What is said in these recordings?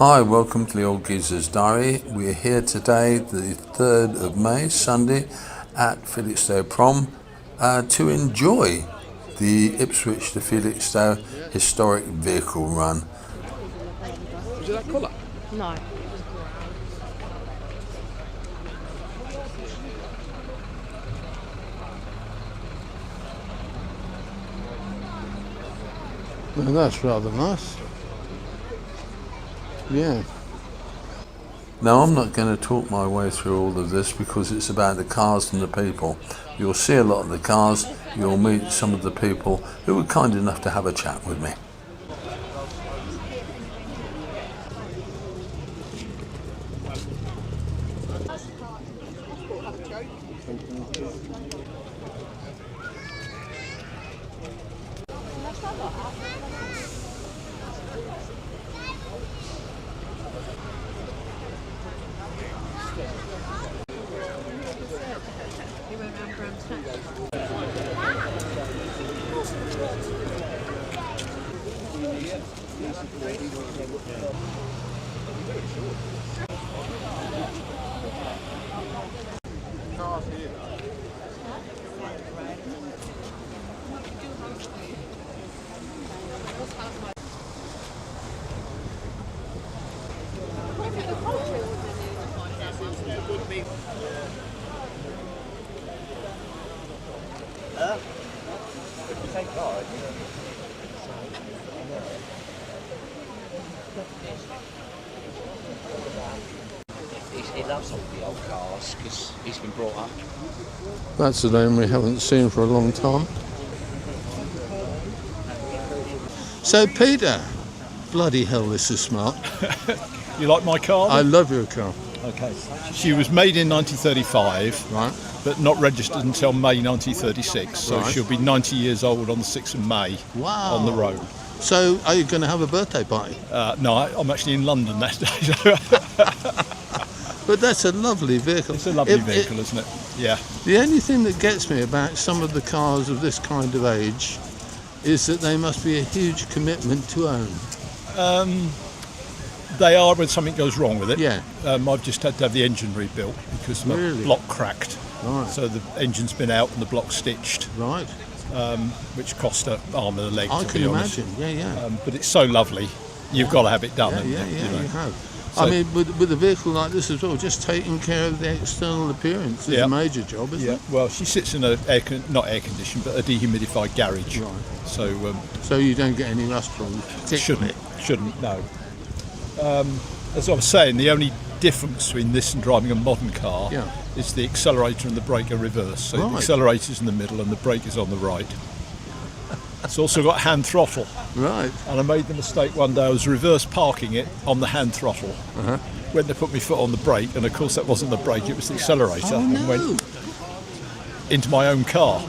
Hi, welcome to the Old Geezer's Diary. We're here today, the 3rd of May, Sunday, at Felixstowe Prom to enjoy the Ipswich to Felixstowe Historic Vehicle Run. Was it that colour? No. No, that's rather nice. Yeah. Now, I'm not going to talk my way through all of this because it's about the cars and the people. You'll see a lot of the cars, you'll meet some of the people who were kind enough to have a chat with me. He loves all the old cars because he's been brought up. That's a name we haven't seen for a long time. So, Peter, bloody hell, this is smart. You like my car? I love your car. Okay. She was made in 1935, Right. but not registered until May 1936. So Right. she'll be 90 years old on the 6th of May. Wow. On the road. So, are you going to have a birthday party? No, I'm actually in London that day. But that's a lovely vehicle. It's a lovely vehicle, isn't it? Yeah. The only thing that gets me about some of the cars of this kind of age is that they must be a huge commitment to own. They are when something goes wrong with it. Yeah. I've just had to have the engine rebuilt because my Really? block cracked. Right. So the engine's been out and the block stitched, Right. which cost an arm and a leg, I to can be honest. imagine. Yeah. But it's so lovely. You've got to have it done. Yeah, haven't you know? you have. So- I mean, with a vehicle like this as well, just taking care of the external appearance is Yeah. a major job, isn't Yeah, it? well, she sits in a not air conditioned, but a dehumidified garage. Right. So So you don't get any rust problems, particularly. shouldn't no. As I was saying, the only difference between this and driving a modern car Yeah. is the accelerator and the brake are reversed. So Right. the accelerator's in the middle and the brake is on the right. It's also got hand throttle, Right. and I made the mistake one day. I was reverse parking it on the hand throttle. Uh-huh. Went to put my foot on the brake, and of course that wasn't the brake; it was the accelerator, Oh, and no. went into my own car.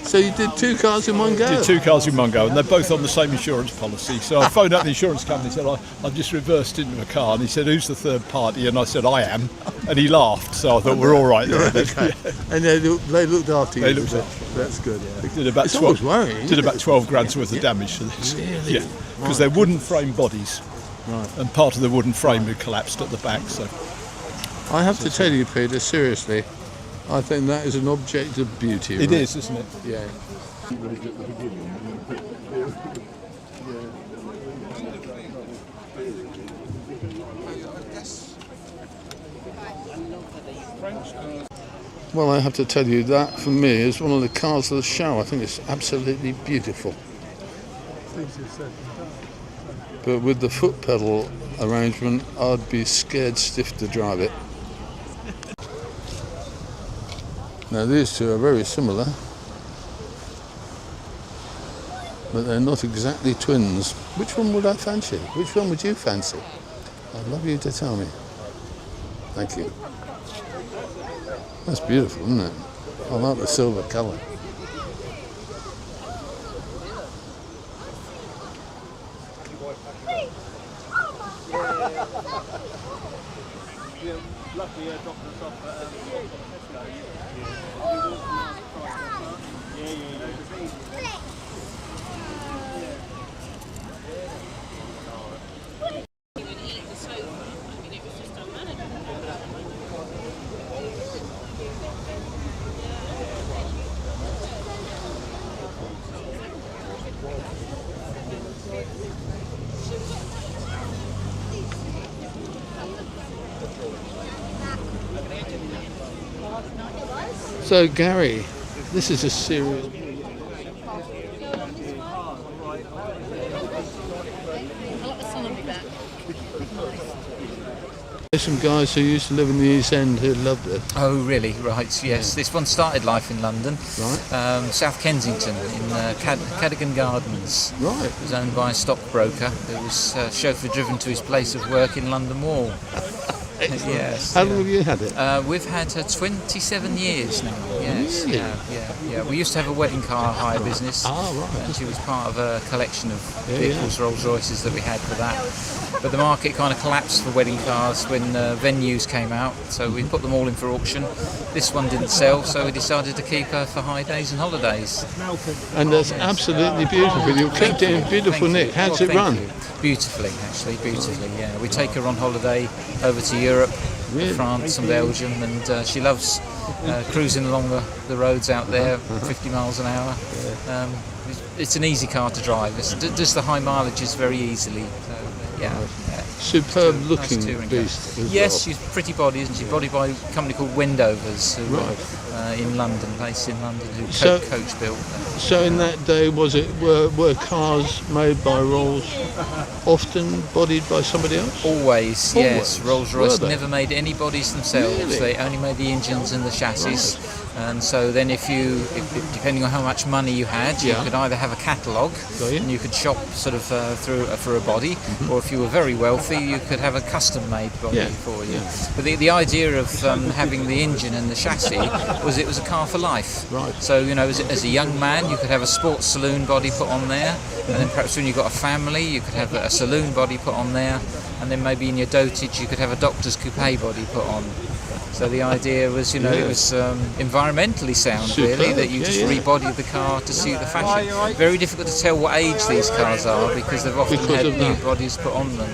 So you did two cars in one go? Did two cars in one go, and they're both on the same insurance policy. So I phoned up the insurance company and said, I've just reversed into a car. And he said, who's the third party? And I said, I am. And he laughed. So I thought, we're all right there. Okay. And they looked after you. They looked after me. That's good. Yeah. Did about It's always worrying, Did isn't about it? 12 grand's worth of damage to this. Really? Yeah, because they're wooden frame bodies. Right. And part of the wooden frame had collapsed at the back. So I have to tell you, Peter, seriously, I think that is an object of beauty. it right? is, isn't it? Yeah. Well, I have to tell you that for me is one of the cars of the show. I think it's absolutely beautiful. But with the foot pedal arrangement, I'd be scared stiff to drive it. Now these two are very similar, but they're not exactly twins. Which one would I fancy? Which one would you fancy? I'd love you to tell me. Thank you. That's beautiful, isn't it? I like the silver colour. Luckily, dropped us off at So Gary, this is a serious. There's some guys who used to live in the East End who loved it. Oh, really? Right, yes. This one started life in London, Right. South Kensington, in Cadogan Gardens. Right. It was owned by a stockbroker who was chauffeur-driven to his place of work in London Wall. Yes. How long have you had it? We've had her 27 years now. Yes, Really? yeah. We used to have a wedding car hire business. Ah, right. And she was part of a collection of Yeah, vehicles, Rolls-Royces that we had for that. But the market kind of collapsed for wedding cars when venues came out, so we put them all in for auction. This one didn't sell, so we decided to keep her for high days and holidays. And that's absolutely beautiful. You kept it in beautiful nick. How does it run? Beautifully, actually, beautifully, yeah. We take her on holiday over to Europe, Really? France and Belgium, and she loves cruising along the roads out there, 50 miles an hour. It's an easy car to drive. It does the high mileages very easily. So, yeah. Superb Nice looking touring beast. car. as Yes, well. she's pretty body, isn't she? Bodied by a company called Wendovers, who Right. in London, based in London, who So- coach built. So in that day, were cars made by Rolls often bodied by somebody else? Always, yes. Always? Rolls-Royce Were they? never made any bodies themselves. Really? They only made the engines and the chassis. And so then if depending on how much money you had, you Yeah. could either have a catalogue Got you. and you could shop sort of through for a body, or if you were very wealthy, you could have a custom-made body Yeah, for you. yeah. But the idea of having the engine and the chassis was it was a car for life. Right. So, as a young man, you could have a sports saloon body put on there, and then perhaps when you got a family, you could have a saloon body put on there, and then maybe in your dotage, you could have a doctor's coupe body put on. So the idea was, it was environmentally sound, Superb. really, that you Yeah, just yeah. rebody the car to suit the fashion. Very difficult to tell what age these cars are because they've often Because had of new that. bodies put on them.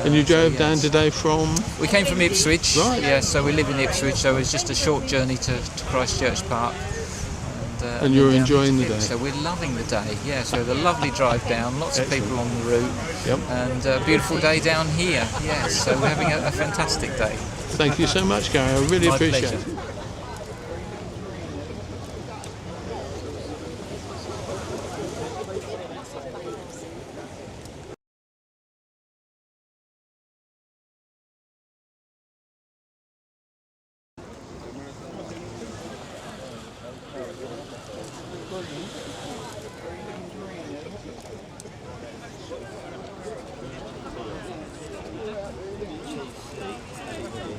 And you drove yes. down today from? We came from Ipswich, Right. yeah, so we live in Ipswich, so it's just a short journey to Christchurch Park. And you're then down enjoying to the Kent. day? So we're loving the day, yeah, so the lovely drive down, lots of people on the route, Yep. and a beautiful day down here, yes, so we're having a fantastic day. Thank you so much, Gary. I really My appreciate pleasure. it.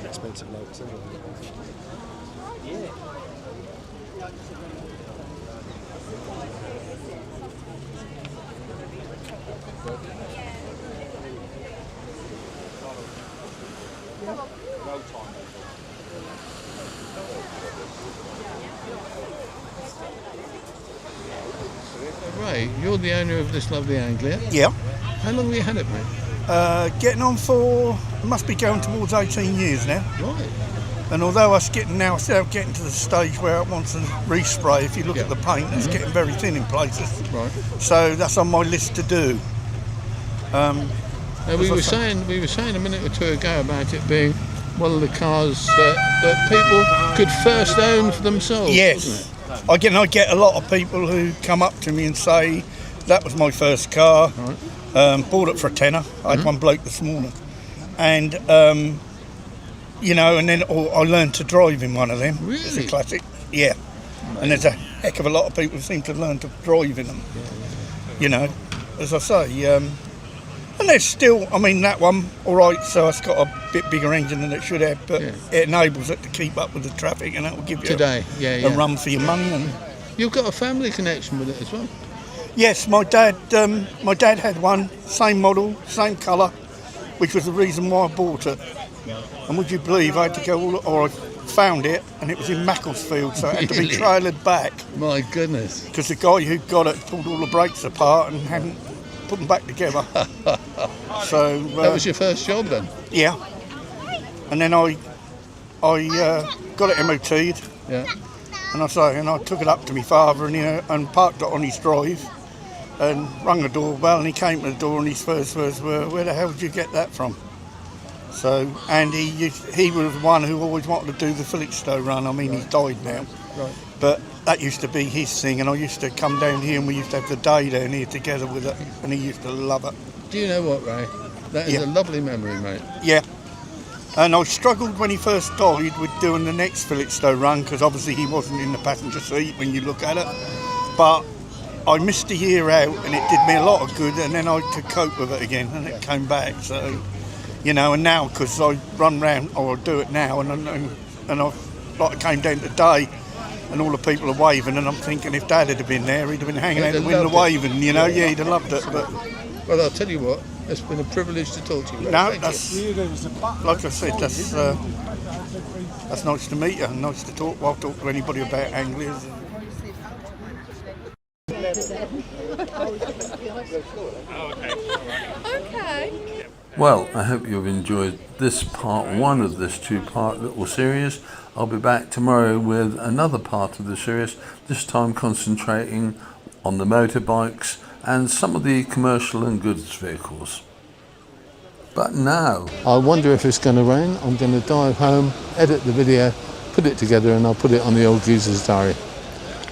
Expensive notes anyway. Ray, you're the owner of this lovely Anglia. Yeah. How long have you had it, mate? Getting on for, must be going towards 18 years now. Right. And although it's getting now, still getting to the stage where it wants to respray, if you look Yeah. at the paint, it's getting very thin in places. Right. So that's on my list to do. Now, we As I were say- saying a minute or two ago about it being one of the cars that people could first own for themselves. wasn't Yes. it? I get a lot of people who come up to me and say, that was my first car, bought it for a tenner. I had one bloke this morning. And, and then I learned to drive in one of them. It's a Really? classic. Yeah. And there's a heck of a lot of people who seem to learn to drive in them. As I say. And there's still, that one, all right, so it's got a bit bigger engine than it should have, but Yeah. it enables it to keep up with the traffic, and that will give you Today, yeah, a yeah. run for your money. And You've got a family connection with it as well. yes, my dad had one, same model, same colour, which was the reason why I bought it. And would you believe I had to go I found it, and it was in Macclesfield, so it had to be Really? trailered back My goodness. because the guy who got it pulled all the brakes apart and hadn't put them back together. So That was your first job then? yeah. And then I got it MOT'd, Yeah. and I took it up to my father and parked it on his drive and rung the doorbell, and he came to the door, and his first words were, "Where the hell did you get that from?" So, and he was one who always wanted to do the Felixstowe run. He died now. Right. But that used to be his thing, and I used to come down here and we used to have the day down here together with it, and he used to love it. Do you know what, Ray? That is Yeah. a lovely memory, mate. Yeah. And I struggled when he first died with doing the next Felixstowe run, because obviously he wasn't in the passenger seat when you look at it. But I missed a year out, and it did me a lot of good, and then I could cope with it again, and it came back. So, you know, and now, because I run round, or I do it now, and I came down today, and all the people are waving, and I'm thinking if Dad had been there, he'd have been hanging out the window waving, you know. Yeah, he'd have loved it. But Well, I'll tell you what, it's been a privilege to talk to you, Ray. no, Thank that's you. like I said, that's nice to meet you, and nice to talk. I'll talk to anybody about Anglia. Okay. Well, I hope you've enjoyed this part one of this two-part little series. I'll be back tomorrow with another part of the series, this time concentrating on the motorbikes and some of the commercial and goods vehicles. But now, I wonder if it's going to rain. I'm going to dive home, edit the video, put it together, and I'll put it on the Old Geezer's Diary.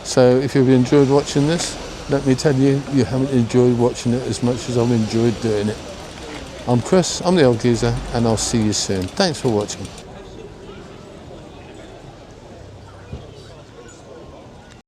So if you've enjoyed watching this, let me tell you, you haven't enjoyed watching it as much as I've enjoyed doing it. I'm Chris, I'm the Old Geezer, and I'll see you soon. Thanks for watching.